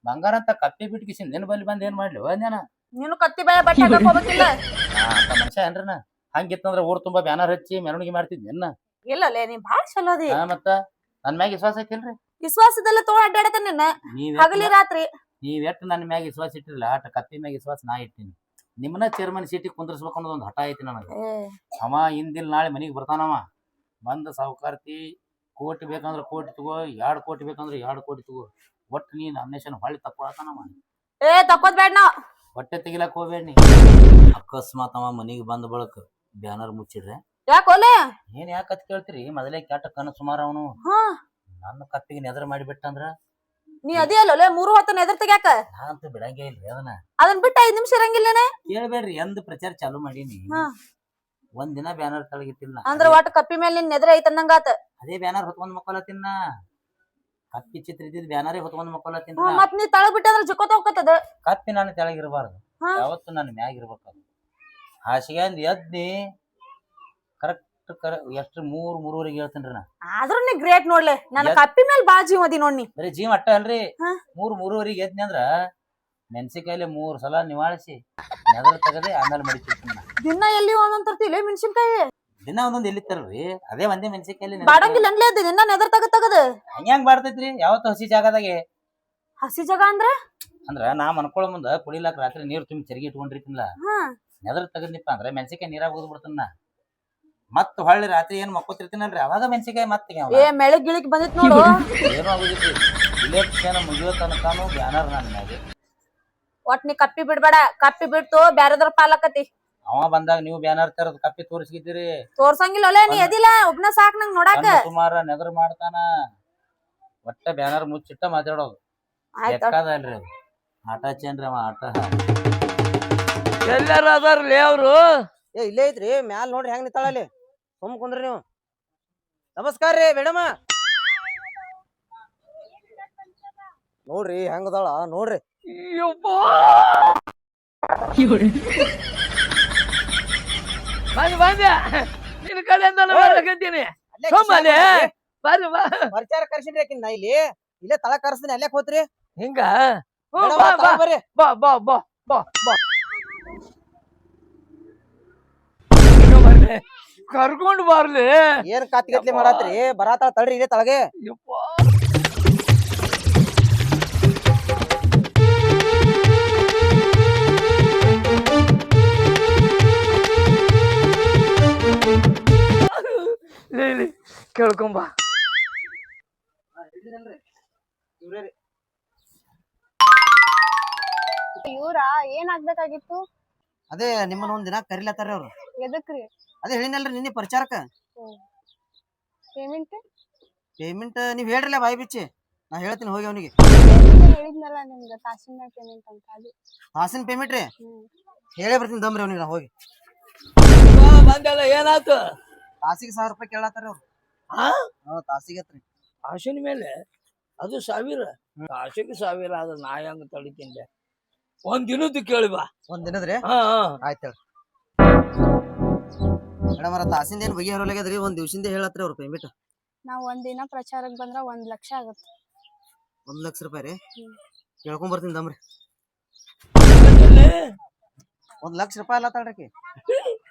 ಬಂಗಾರ ಅಂತ ಕಪ್ಪಿ ಬಿಟ್ಕಿಸಿನ್ ನಿನ್ ಬಲ್ಲಿ ಬಂದ್ ಏನ್ ಮಾಡ್ಲಿ ಅಂದೇನ ನೀನು ಕತ್ತಿ ಬಾಯ ಬಟ್ಟೆ ಹಾಕಕ್ ಹೋಗ್ಬೇಕಿಲ್ಲ ಅಂತ ಮನುಷ್ಯ ಏನ್ರನ ಹಂಗಿತ್ತಂದ್ರ ಊರ್ ತುಂಬಾ ಬ್ಯಾನರ್ ಹಚ್ಚಿ ಮೆರವಣಿಗೆ ಮಾಡ್ತಿದ್ನ ಇಲ್ಲಲೇ ನೀ ಬಾಳ ಚಲೋ ಅದಿ ಮತ್ತ ನನ್ ಮ್ಯಾಗ ವಿಶ್ವಾಸ ಐತಿಲ್ರಿ ವಿಶ್ವಾಸದಲ್ಲ ತೋ ಅಡ್ಡಾಡತ ನಿನ್ನ ಹಗಲಿ ರಾತ್ರಿ ನೀವ್ ಎಟ್ಟು ನನ್ನ ಮ್ಯಾಗ ವಿಶ್ವಾಸ ಇಟ್ಟಿರಲ್ಲ ಆಟ ಕತ್ತಿ ಮ್ಯಾಗ ವಿಶ್ವಾಸ ನಾ ಇಟ್ಟಿನಿ ನಿಮ್ಮನ್ನ ಚೇರ್ಮನ್ ಸೀಟಿಗೆ ಕುಂದ್ರಸ್ಬೇಕು ಅನ್ನೋದು ಒಂದು ಹಠ ಐತಿ ನನಗೆ ಅವ ಇಂದಿಲ್ ನಾಳೆ ಮನಿಗ್ ಬರ್ತಾನವ ಬಂದ ಸಾವುಕಾರ್ತಿ ಕೋಟಿ ಬೇಕಂದ್ರ ಕೋಟಿ ತಗೋ 2 ಕೋಟಿ ಬೇಕಂದ್ರ 2 ಕೋಟಿ ತಗೋ ಒಟ್ಟು ನೀನ್ ಅನ್ವೇಷಣೆ ಹೊಳ್ಳಿ ತಕ್ಕೊಳತಾನವ ತಕ್ಕೋದ್ ಬೇಡ ನಾವ್ ಹೊಟ್ಟೆ ತೆಗಿಲಕ್ ಹೋಗ್ಬೇಡ ನೀ ಅಕಸ್ಮಾತ್ ಅವ ಮನಿಗೆ ಬಂದ ಬಳಕ ಬ್ಯಾನರ್ ಮುಚ್ಚಿಡ್ರೆ ಯಾಕೋಲೆ ಏನ್ ಯಾಕತ್ ಕೇಳ್ತೀರಿ ಮೊದಲೇ ಕೆಟ್ಟ ಕನ ಸುಮಾರು ಅವನು ನನ್ನ ಕಪ್ಪಿಗೆ ನೆದರ್ ಮಾಡಿಬಿಟ್ಟಂದ್ರ ನೀ ಅದೇ ಅಲ್ಲೇ 3 ಹೊತ್ತನ ಎದುರು ತೆಗ್ಯಾಕ ನಾನಂತೂ ಬಿಡಂಗೇ ಇಲ್ರಿ ಅದನ್ನ ಬಿಟ್ಟು 5 ನಿಮಿಷ ಇರಂಗಿಲ್ಲನೆ ಕೇಳ್ಬೇಡ್ರಿ ಎಂದ್ ಪ್ರಚಾರ ಚಾಲು ಮಾಡೀನಿ ಒಂದ್ ದಿನ ಬ್ಯಾನರ್ ತಳಗಿಟ್ಟಿಲ್ಲ ಅಂದ್ರ ಒಟ್ಟು ಕಪ್ಪಿ ಮೇಲೆ ನಿನ್ ಎದುರು ಐತ ಅಂದಂಗಾತ ಅದೇ ಬ್ಯಾನರ್ ಹೊತ್ಕೊಂಡ್ ಮಕ್ಕೊಲತ್ತಿನ ಕಪ್ಪಿ ಚಿತ್ರ ಇದ್ದಿದ್ ಬ್ಯಾನರೇ ಹೊತ್ಕೊಂಡ್ ಮಕ್ಕೊಲತ್ತಿನ ಮತ್ ನೀ ತಳಗ್ ಬಿಟ್ಟಂದ್ರ ಜುಕೋತ ಹೋಗತ್ತದ ಕಪ್ಪಿ ನಾನು ತೆಳಗಿರ್ಬಾರ್ದು ಯಾವತ್ತು ನಾನು ಮ್ಯಾಗ ಇರ್ಬೇಕದು ಹಾಸಿಗೆ ಅಂದ್ ಎದ್ನಿ ಕರೆಕ್ಟ್ ಎಷ್ಟು 3-3:30 ಹೇಳ್ತೇನ್ರಿ ನಾ ಆದ್ರೂ ನೀ ಗ್ರೇಟ್ ನೋಡ್ಲೆ ನನ್ನ ಕಪ್ಪಿ ಮೇಲೆ ಬಾಳ ಜೀವ ಅದಿ ನೋಡ್ನಿ ಬರೀ ಜೀವ ಅಟ್ಟ ಅಲ್ರಿ 3:30 ಎದ್ನಿ ಅಂದ್ರ ಮೆಣಸಿಕಾಯಿಲೆ 3 ಸಲ ನಿವಾಳಿಸಿ ನೆದರ್ ತೆಗದೆ ಆಮೇಲೆ ಮಡಿತಿರ್ತೀನಿ ದಿನ ಎಲ್ಲಿ ಒಂದೊಂದ್ ತರ್ತಿಲ್ಲ ಮೆಣಸಿನ್ಕಾಯಿ ದಿನ ಒಂದೊಂದ್ ಎಲ್ಲಿ ತರ್ರಿ ಅದೇ ಒಂದೇ ಮೆಣಸಿಕಾಯಿಲೆ ಬಾಡಂಗಿಲ್ಲ ಅನ್ಲೇ ಅದ ದಿನ ನೆದರ್ ತಗದ್ ಹಂಗ್ಯಾಂಗ್ ಬಾಡ್ತೈತ್ರಿ ಯಾವತ್ತು ಹಸಿ ಜಾಗದಾಗೆ ಹಸಿ ಜಾಗ ಅಂದ್ರ ನಾ ಮನ್ಕೊಳ ಮುಂದ ಕುಡಿಲಾಕ ರಾತ್ರಿ ನೀರ್ ತುಂಬಿ ಚರಿಗೆ ಇಟ್ಕೊಂಡಿರ್ತೀನಿಲ್ಲ ನೆದರ್ ತಗದ್ನಿಪ್ಪ ಅಂದ್ರ ಮೆಣಸಿಕಾಯಿ ನೀರಾಗ ಹೋದ್ ಬಿಡ್ತನ ಮತ್ ಹೊಳ್ಳಿ ರಾತ್ರಿ ಏನ್ ಮಕ್ಕೋತಿರ್ತೀನಲ್ರಿ ಅವಾಗ ಮೆಣಸಿಕಾಯಿ ಮತ್ತೆ ಮೆಳಗ್ ಗಿಳಿಕ್ ಬಂದಿತ್ ನೋಡು ಏನೋ ಆಗುದಿಲ್ರಿ ಇಲೆಕ್ಷನ್ ಮುಗಿಯೋ ತನಕಾನು ಬ್ಯಾನರ್ ನನ್ನ ಮ್ಯಾಗೆ ಒಟ್ ನೀ ಕಪ್ಪಿ ಬಿಡ್ಬೇಡ ಕಪ್ಪಿ ಬಿಡ್ತು ಬ್ಯಾರದ್ರ ಪಾಲಕತಿ ಅವ ಬಂದಾಗ ನೀವು ಬ್ಯಾನರ್ ತರದ್ ಕಪ್ಪಿ ತೋರಿಸ್ಗಿದ್ದೀರಿ ತೋರ್ಸಂಗಿಲ್ಲ ನೀ ಅದಿಲ್ಲ ಒಬ್ನ ಸಾಕ್ ನಂಗ್ ನೋಡಾಕ ಸುಮಾರ ನೆದರ್ ಮಾಡ್ತಾನ ಒಟ್ಟ ಬ್ಯಾನರ್ ಮುಚ್ಚಿಟ್ಟ ಮಾತಾಡೋದು ಲೆಕ್ಕದಲ್ರಿ ಅದು ಆಟ ಚೇನ್ರಿ ಅವ ಆಟ ಎಲ್ಲಾರ ಅದಾರ್ಲಿ ಅವ್ರು ಇಲ್ಲೇ ಐತ್ರಿ ಮ್ಯಾಲ ನೋಡ್ರಿ ಹೆಂಗ್ ನಿಂತಾಳಲ್ಲಿ ಸುಮ್ ಕುಂದ್ರಿ ನೀವು ನಮಸ್ಕಾರ ರೀ ಮೇಡಮ ನೋಡ್ರಿ ಹೆಂಗದಾಳ ನೋಡ್ರಿ ಬಂದೆ ನಿನ್ ಕಡೆಯಿಂದ ಬರ್ತೀನಿ ಬರ್ರಿ ಬಾ ಪರಿಚಾರ ಕರ್ಸಿನ್ರಿ ಆಕಿನ್ ನಾ ಇಲ್ಲೇ ತಳ ಕರ್ಸ್ತೀನಿ ಅಲ್ಲೇ ಹೋತ್ರಿ ಹಿಂಗ ಬರ್ರಿ ಬಾ ಬಾ ಬಾ ಬಾ ಬಾ ಕರ್ಕೊಂಡ್ ಬರ್ಲಿ ಏನ್ ಕತ್ತಿಗತ್ಲಿ ಮಾಡಾತ್ರಿ ಬರಾತಾಳ ತಳ್ರಿ ಇಲ್ಲೇ ತಳಗೆ ಕೇಳ್ಕೊಂಬ ಇವ್ರ ಏನ್ ಆಗ್ಬೇಕಾಗಿತ್ತು ಅದೇ ನಿಮ್ಮನ್ನ ಒಂದ್ ದಿನ ಕರಿಲತ್ತಾರ ಅವ್ರು ಎದಕ್ರಿ ಅದೇ ಹೇಳಿನಲ್ರಿ ನಿನ್ನೆ ಪರಿಚಾರಕ್ಕ ಪೇಮೆಂಟ್ ನೀವ್ ಹೇಳ್ರಲ್ಲ ಬಾಯಿ ಬಿಚ್ಚಿ ನಾ ಹೇಳ್ತೀನಿ ಹೋಗಿ ಅವನಿಗೆ ಹೇಳಿದ್ನಲ್ಲ ನಿಮ್ಗ ತಾಸಿನ ಪೇಮೆಂಟ್ ಅಂತ ಅದು ತಾಸಿನ ಪೇಮೆಂಟ್ ರೀ ಹೇಳೇ ಬರ್ತೀನಿ ದಮ್ರಿ ಅವನಿಗೆ ನಾ ಹೋಗಿ ಬಂದಲ್ಲ ಏನಾಯ್ತು ತಾಸಿಗೆ 1000 ರೂಪಾಯಿ ಕೇಳತ್ತಾರ ಅವ್ರು. ತಾಸಿಗೆ ಐತ್ರಿ. ಕಾಸಿನ ಮೇಲೆ ಅದು 1000 ಕಾಸಿಗೆ 1000 ಆದ್ರೆ ನಾ ಹೆಂಗ ತಡಿತೀನಿ ಒಂದ್ ದಿನದ್ದು ಕೇಳಿ ಬಾ. ಒಂದ್ ದಿನದ್ರಿ ಹಾ ಆಯ್ತ ಮೇಡಮ್ ಅವ್ರ ತಾಸಿಂದ ಏನ್ ಬಗೆ ಹರಲಾಗ್ಯದ್ರಿ ಒಂದ್ ದಿವ್ಸಿಂದ ಹೇಳತ್ರಿ ಅವ್ರ ಪೇಮೆಂಟ್. ನಾವ್ ಒಂದ್ ದಿನ ಪ್ರಚಾರಕ್ ಬಂದ್ರ 1 ಲಕ್ಷ ಆಗತ್ತೆ. 1 ಲಕ್ಷ ರೂಪಾಯಿ ರೀ ಕೇಳ್ಕೊಂಡ್ ಬರ್ತೀನಿ ದಮ್ರಿ. 1 ಲಕ್ಷ ರೂಪಾಯಿ ಅಲ್ಲ ತಾಳ್ರಿ.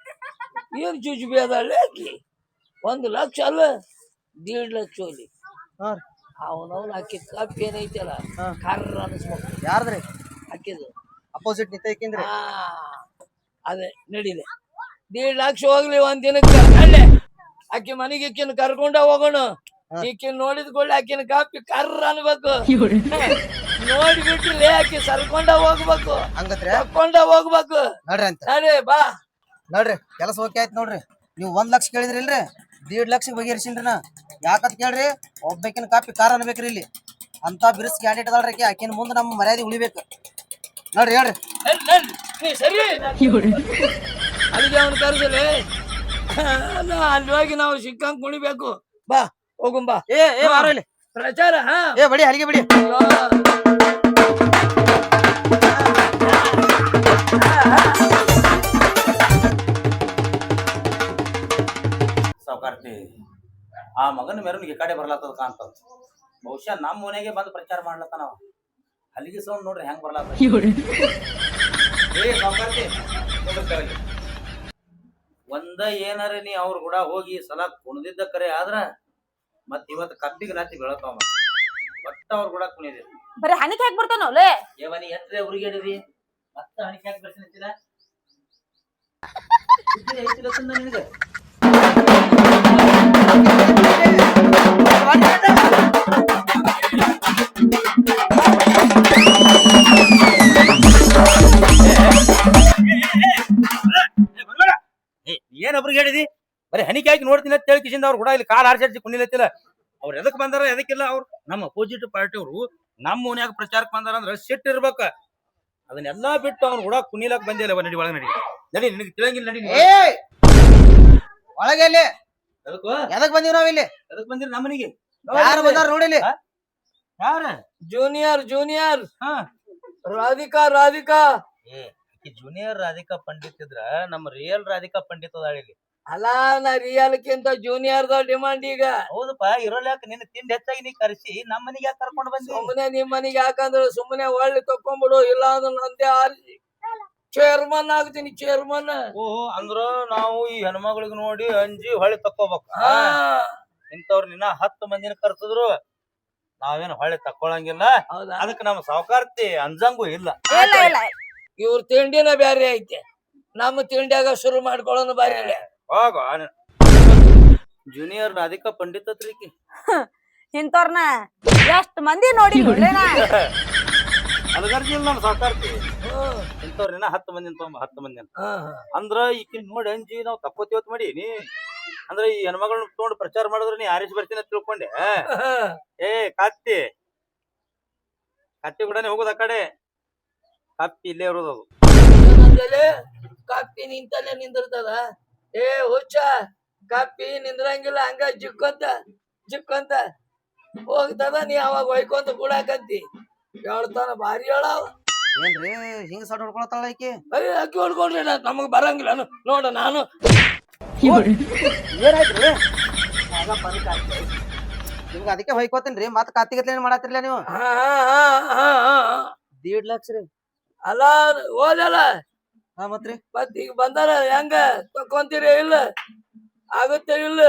ಏನ್ ಜುಜುಬಿ ಅದಲ್ಲ ಆಕಿ 1 ಲಕ್ಷ ಅಲ್ಲ 1.5 ಲಕ್ಷ ಹೋಗ್ಲಿ. ಹಾ ರೀ. ಅವನವ್ನ ಆಕಿ ಕಪ್ ಏನೈತಲ್ಲ ಕರ್ರ ಅನಿಸ್ಬೇಕು. ಯಾರ್ದ್ರಿ? ಆಕಿದು ಅಪೋಸಿಟ್ ನಿಂತೈಕೇನ್ರಿ? ಅದೇ ನಡಿದೆ 1.5 ಲಕ್ಷ ಹೋಗ್ಲಿ ಒಂದ್ ದಿನಕ್ಕೆ. ಅಲ್ಲೇ ಆಕಿ ಮನೆಗೆ ಈಕಿನ ಕರ್ಕೊಂಡ ಹೋಗೋಣ. ಈಕಿನ ನೋಡಿದ ಕೂಡಲೇ ಆಕಿನ ಕಾಪಿ ಕರ್ರ ಅನ್ಬೇಕು. ನೋಡಿ ಬಿಟ್ರಿ ಆಕಿ ಸರ್ಕೊಂಡ ಹೋಗ್ಬೇಕು, ಹಂಗತ್ರಿ ಕರ್ಕೊಂಡ ಹೋಗ್ಬೇಕು. ನೋಡ್ರಿ ಅಂತ ನಡಿ ಬಾ. ನೋಡ್ರಿ ಕೆಲಸ ಓಕೆ ಆಯ್ತು ನೋಡ್ರಿ. ನೀವು 1 ಲಕ್ಷ ಕೇಳಿದ್ರಿ ಇಲ್ರಿ 1.5 ಲಕ್ಷ ಬಗೆಹರಿಸಿನ್ರಿ ನಾ. ಯಾಕಂತ ಕೇಳ್ರಿ ಒಬ್ಬಕಿನ ಕಾಪಿ ಕಾರ್ ಅನ್ಬೇಕ್ರಿ ಇಲ್ಲಿ. ಅಂತ ಬಿರ್ಸ್ ಕ್ಯಾಂಡಿಡೇಟ್ ಅದಲ್ರಿ ಆಕಿನ ಮುಂದೆ ನಮ್ಮ ಮರ್ಯಾದೆ ಉಳಿಬೇಕು. ನೋಡ್ರಿ ಹೇಳ್ರಿ ನೀ ಸರಿ ಅಲ್ಲಿಗೆ ಅವನು ಕರ್ಸಲಿ ಅಲ್ಲಿ ಹೋಗಿ ನಾವು ಸಿಕ್ಕಂಗ್ ಕುಣಿಬೇಕು. ಬಾ ಹೋಗುಂಬಾ. ಏ ಮಾರೋ ಇಲ್ಲಿ ಪ್ರಚಾರ. ಹಾ ಬಡಿ ಹಲಿಗೆ ಬಡಿ. ಸಾವುಕಾರ್ತಿ ಆ ಮಗನ ಮೆರವಣಿಗೆ ಕಡೆ ಬರ್ಲಾತದ ಕಾಣ್ತದ. ಬಹುಶಃ ನಮ್ಮ ಮನೆಗೆ ಬಂದು ಪ್ರಚಾರ ಮಾಡ್ಲತ್ತ ನಾವು ಅಲ್ಲಿಗೆ ಸೌಂಡ್ ನೋಡ್ರಿ ಹೆಂಗ್ ಬರ್ಲಾತ. ಸಾವುಕಾರ್ತಿ ಒಂದ ಏನಾರ ನೀ ಅವ್ರ ಕೂಡ ಹೋಗಿ ಸಲ ಕುಣಿದಿದ್ದ ಕರೆ ಆದ್ರ ಮತ್ ಇವತ್ತು ಕಬ್ಬಿಗೆ ರಾತ್ರಿ ಬೆಳತಾವ ಒಟ್ಟ ಅವ್ರ ಕೂಡ ಕುಣಿದಿರಿ. ಬರೀ ಹಣಿಕೆ ಹಾಕಿ ಬರ್ತಾನವ್ಲೆ. ಏವನಿ ಎತ್ತರೆ ಹುಡುಗಿಡಿರಿ ಮತ್ತ ಹಣಿಕೆ ಹಾಕಿ ಬರ್ತೀನಿ ನಿನಗೆ. ಏನೊಬ್ರಿಗೆ ಹೇಳಿದಿ ಬರೀ ಹಣಿಕೆ ಹಾಕಿ ನೋಡ್ತೀನಿ ಅಂತ ಹೇಳಿ ಕಿಶಿಂದ ಅವ್ರು ಕೂಡ ಇಲ್ಲಿ ಕಾಲ್ ಹಾರ್ಸಿ ಕುಣಿಲತ್ತಿಲ್ಲ. ಅವ್ರು ಎದಕ್ ಬಂದಾರ ಎದಕ್ಕಿಲ್ಲ ಅವ್ರು ನಮ್ಮ ಅಪೋಸಿಟ್ ಪಾರ್ಟಿ ಅವರು ನಮ್ಮ ಓನ್ಯಾಗ ಪ್ರಚಾರಕ್ಕೆ ಬಂದಾರ ಅಂದ್ರೆ ಸಿಟ್ ಇರ್ಬೇಕ. ಅದನ್ನೆಲ್ಲಾ ಬಿಟ್ಟು ಅವ್ನು ಕೂಡ ಕುಣಿಲಕ್ ಬಂದಿಲ್ಲ. ನಡಿ ಒಳಗೆ ನಡಿ ನಡಿ ನಿನಗೆ ತಿಳಿಯಂಗಿಲ್ಲ ನಡಿ. ಒಳಗೆ ಇಲ್ಲಿ ಎದಕ್ಕೋ ಎದಕ್ ಬಂದಿವ್ ನಾವ್ ಇಲ್ಲಿ? ಎದಕ್ ಬಂದಿರಿ ನಮ್ಮನಿಗೆ? ಯಾರು ಬಂದಾರ ನೋಡಿಲಿ? ಯಾರ? ಜೂನಿಯರ್ ರಾಧಿಕಾ. ಜೂನಿಯರ್ ರಾಧಿಕಾ ಪಂಡಿತ್ ಇದ್ರ ನಮ್ಮ ರಿಯಲ್ ರಾಧಿಕಾ ಪಂಡಿತ್ ಅದಾಳ ಇಲ್ಲಿ. ಅಲ್ಲ ನಾ ರಿಯಲ್ಕಿಂತ ಜೂನಿಯರ್ದ ಡಿಮಾಂಡ್ ಈಗ. ಹೌದಪ್ಪ ಇರೋಲ್ಯಾಕ ನಿನ್ನ ತಿಂಡಿ ಹೆಚ್ಚಾಗಿ ನೀ ಕರ್ಸಿ ನಮ್ಮ ಮನಿಗೆ ಯಾಕೆ ಕರ್ಕೊಂಡು ಬಂದಿ? ಸುಮ್ಮನೆ ನಿಮ್ ಮನಿಗೆ ಯಾಕಂದ್ರೆ ಸುಮ್ಮನೆ ಒಳ್ಳೆ ತಕೊಂಡ್ಬಿಡು, ಇಲ್ಲ ಅಂದ್ರೆ ನಂದೇ ಆರಿಸಿ ಚೇರ್ಮನ್ ಆಗ್ತೀನಿ ಚೇರ್ಮನ್. ಓಹೋ ಅಂದ್ರ ನಾವು ಈ ಹೆಣ್ಮಗಳಿಗೆ ನೋಡಿ ಅಂಜಿ ಹೊಳ್ಳಿ ತಕ್ಕೋಬೇಕು. ಇಂಥವ್ರು ನಿನ್ನ 10 ಮಂದಿನ ಕರ್ಸಿದ್ರು ನಾವೇನು ಹೊಳ್ಳಿ ತಕ್ಕೊಳಂಗಿಲ್ಲ. ಅದಕ್ಕೆ ನಮ್ಮ ಸಾವುಕಾರ್ತಿ ಅಂಜಂಗೂ ಇಲ್ಲ. ಇವ್ರ ತಿಂಡಿನ ಬ್ಯಾರೆ ಐತೆ, ನಮ್ಮ ತಿಂಡಿಯಾಗ ಶುರು ಮಾಡ್ಕೊಳ್ಳೋನು ಬಾರಿ. ಹೋಗ ಜೂನಿಯರ್ ರಾಧಿಕಾ ಪಂಡಿತ್ ಅತ್ರಿಕಿ ಇಂತವ್ರನ್ನ ಎಷ್ಟ್ ಮಂದಿ ನೋಡಿ ಅದಗರ್ಜಿಲ್ಲ ನಮ್ಮ ಸಾವುಕಾರ್ತಿ. ಇಂಥವ್ರ ನಿನ್ನ 10 ಮಂದಿನ ತೊಗೊಂಬ 10 ಮಂದಿನ ಅಂದ್ರ ಈಕಿನ್ ನೋಡಿ ಅಂಜಿ ನಾವ್ ತಕ್ಕೋತಿವತ್ ಮಾಡಿ ನೀ ಅಂದ್ರ ಈ ಹೆಣ್ಮಗಳನ್ನ ತಗೊಂಡು ಪ್ರಚಾರ ಮಾಡಿದ್ರ ನೀ ಆರಿಸಿ ಬರ್ತೀನಿ ಅಂತ ತಿಳ್ಕೊಂಡೆ. ಏ ಕತ್ತಿ ಕೂಡನೆ ಹೋಗೋದು ಆ ಕಡೆ. ಕಪ್ಪಿ ಇಲ್ಲೇ ಇರೋದು ಅದು. ಕಪ್ಪಿ ನಿಂತಲ್ಲೇ ನಿಂದಿರ್ತದ. ಏ ಹುಚ್ಚ ಕಪ್ಪಿ ನಿಂದ್ರಂಗಿಲ್ಲ, ಹಂಗ ಜಿಕ್ಕೊಂತ ಹೋಗ್ತದ. ನೀ ಅವಾಗ ಹೊಯ್ಕೊಂತ ಕೂಡಾಕಂತಿ ಹೇಳ್ತಾನ ಭಾರಿ ಹೇಳವ. ಏನ್ರಿ ಹಿಂಗ ಸಡ್ ಹೊಡ್ಕೊಳತಾಳ ಈಕಿ? ಅಕ್ಕಿ ಹೊಡ್ಕೊಂಡ್ರಿ ನಮಗ್ ಬರಂಗಿಲ್ಲ ನೋಡ. ನಾನು ಏನಾಯ್ತ್ರಿ ನಿಮ್ಗ ಅದಕ್ಕೆ ಹೊಯ್ಕೋತೀನ್ರಿ. ಮತ್ ಕತ್ತಿಗತ್ಲೆ ಏನ್ ಮಾಡತ್ತಿರ್ಲ ನೀವು? 1.5 ಲಕ್ಷ ರೀ. ಅಲ್ಲ ಹೋದಲ್ಲ ಮತ್ರಿ ಮತ್ ಈಗ ಬಂದಾರ ಹೆಂಗ ತಕೊಂತೀರಿ? ಇಲ್ಲ ಆಗುತ್ತೆ ಇಲ್ಲ.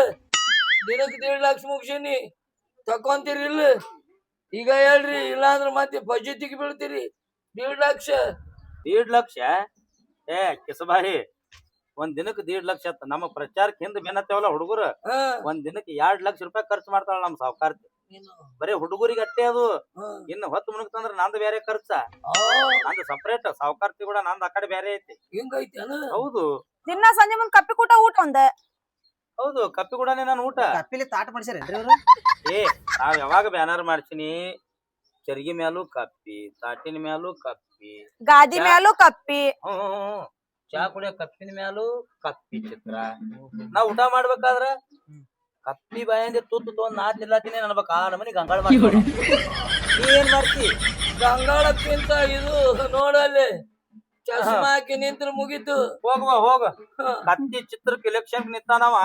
ದಿನಕ್ಕೆ 1.5 ಲಕ್ಷ ಮುಗಿಸೀನಿ, ತಕೊಂತೀರಿ ಇಲ್ಲ? ಈಗ ಹೇಳ್ರಿ, ಇಲ್ಲ ಅಂದ್ರೆ ಮತ್ತೆ ಫಜೀತಿಗೆ ಬೀಳ್ತೀರಿ. 1.5 ಲಕ್ಷ 1.5 ಲಕ್ಷ ಏ ಕಿಸಬಾಯಿ ಒಂದ್ ದಿನಕ್ಕೆ 1.5 ಲಕ್ಷ ಅತ್ತ. ನಮ್ಮ ಪ್ರಚಾರಕ್ಕೆ ಹಿಂದ್ ಬೆನ್ನತ್ತೇವಲ್ಲ ಹುಡುಗರು, ಒಂದ್ ದಿನಕ್ಕೆ 2 ಲಕ್ಷ ರೂಪಾಯಿ ಖರ್ಚು ಮಾಡ್ತಾಳ ನಮ್ಮ ಸಾವುಕಾರ್ತಿ. ಬರೀ ಹುಡುಗರಿಗೆ ಅಟ್ಟೆ ಅದು. ಇನ್ನು ಹೊತ್ತು ಮುನುಗ್ತಂದ್ರ ನಂದು ಬೇರೆ ಖರ್ಚ, ನಂದು ಸಪ್ರೇಟ್. ಸಾವುಕಾರ್ತಿ ಕೂಡ ನಂದು ಆ ಕಡೆ ಬೇರೆ ಐತಿ. ಹಿಂಗೈತಿ? ಹೌದು. ದಿನ ಸಂಜೆ ಮುಂದ್ ಕಪ್ಪಿ ಕೂಟ ಊಟ ಒಂದ. ಹೌದು ಕಪ್ಪಿ ಕೂಡನೇ ನಾನು ಊಟ. ಕಪ್ಪಿಲಿ ತಾಟ ಮಾಡ್ಸ್ಯಾರೇನ್ರಿ ಅವ್ರು? ಏ ನಾವ್ ಯಾವಾಗ ಬ್ಯಾನರ್ ಮಾಡ್ಸಿನಿ, ಚರ್ಗಿ ಮ್ಯಾಲೂ ಕಪ್ಪಿ, ತಾಟಿನ ಮ್ಯಾಲೂ ಕಪ್ಪಿ, ಗಾದಿ ಮ್ಯಾಲೂ ಕಪ್ಪಿ. ಚಾ ಕುಡಿಯೋ ಕಪ್ಪಿನ ಮ್ಯಾಲು ಕಪ್ಪಿ ಚಿತ್ರ. ನಾ ಊಟ ಮಾಡ್ಬೇಕಾದ್ರ ಕಪ್ಪಿ ಬಾಯಿಂದ ತುತ್ತು ತಗೊಂಡ್ ನಾ ತಿನ್ಲಾತೀನಿ ಅನ್ಬೇಕ ಆ ನಮನಿ ಗಂಗಾಳ ಮಾಡ್ತೀನಿ. ನೀ ಏನ್ ಮಾಡ್ತಿ? ಗಂಗಾಳಕ್ಕಿಂತ ಇದು ನೋಡಲ್ಲಿ ಚಶ್ಮಾ ಹಾಕಿ ನಿಂತ್ರ ಮುಗೀತು. ಹೋಗ ಕತ್ತಿ ಚಿತ್ರಕ್ಕೆ ಇಲೆಕ್ಷನ್ ನಿಂತಾನವ.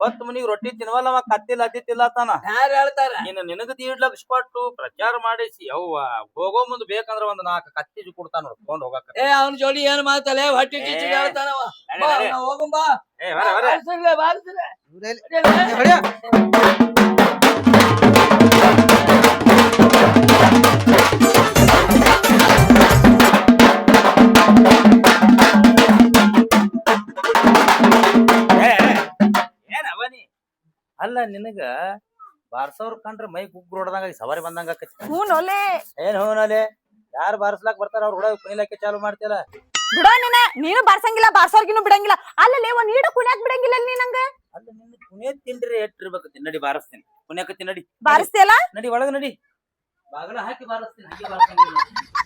10 ಮನಿಗ್ ರೊಟ್ಟಿ ತಿನ್ವಲ್ಲವ, ಕತ್ತಿ ಲದ್ದಿ ತಿಲ್ಲತಾನ. ಯಾರು ಹೇಳ್ತಾರ? ನಿನಗ 1.5 ಲಕ್ಷ ಕೊಟ್ಟು ಪ್ರಚಾರ ಮಾಡಿಸಿ ಅವ್ವ ಹೋಗೋ ಮುಂದ್ ಬೇಕಂದ್ರ ಒಂದ್ 4 ಕತ್ತಿ ಕೊಡ್ತಾನ ನೋಡ್ ತಗೊಂಡ್ ಹೋಗಾಕ. ಅವ್ನ ಜೋಡಿ ಏನ್ ಮಾತಲ್ಲ ಹೊಟ್ಟಿ ಕಿಚ್ಚಿ ಹೇಳ್ತಾನವ. ಹೋಗಂಬಾ ಬಾರಿಸಿರ್ಲೆ. ಅಲ್ಲ ನಿನಗ ಬಾರ್ಸವ್ರ ಕಂಡ್ರ ಮೈ ಗುಗ್ರು ಹೊಡ್ದಂಗ ಸವಾರಿ ಬಂದಂಗ ಆಕತಿ. ಹೂನೊಲೆ ಏನ್ ಹೋನಲೆ ಯಾರು ಬಾರ್ಸ್ಲಾಕ್ ಬರ್ತಾರ ಅವ್ರ ಹುಡುಗ ಕುಣಿಲಾಕೆ ಚಾಲು ಮಾಡ್ತಿಲ್ಲ. ಬಿಡೋ ನೀನು ಬಾರ್ಸಂಗಿಲ್ಲ, ಬಾರ್ಸೋರ್ಗಿನು ಬಿಡಂಗಿಲ್ಲ. ಅಲ್ಲೇ ಒಂದ್ ಈಡು ಕುಣ್ಯಾಕ್ ಬಿಡಂಗಿಲ್ಲ ನೀ ನಂಗ. ಅಲ್ಲ ನಿನ್ನ ಕುಣಿಯ ತಿಂಡ್ರಿ ಎಟ್ಟಿರ್ಬೇಕತಿ. ನಡಿ ಬಾರಿಸ್ತೀನಿ, ಕುಣ್ಯಾಕತಿ ನಡಿ. ಬಾರಿಸ್ತಿಯಲ್ಲ? ನಡಿ ಒಳಗ ನಡಿ, ಬಾಗಲ ಹಾಕಿ ಬಾರಿಸ್ತೀನಿ. ಹಾಕಿ ಬಾರಿಸ್ತೀನಿ.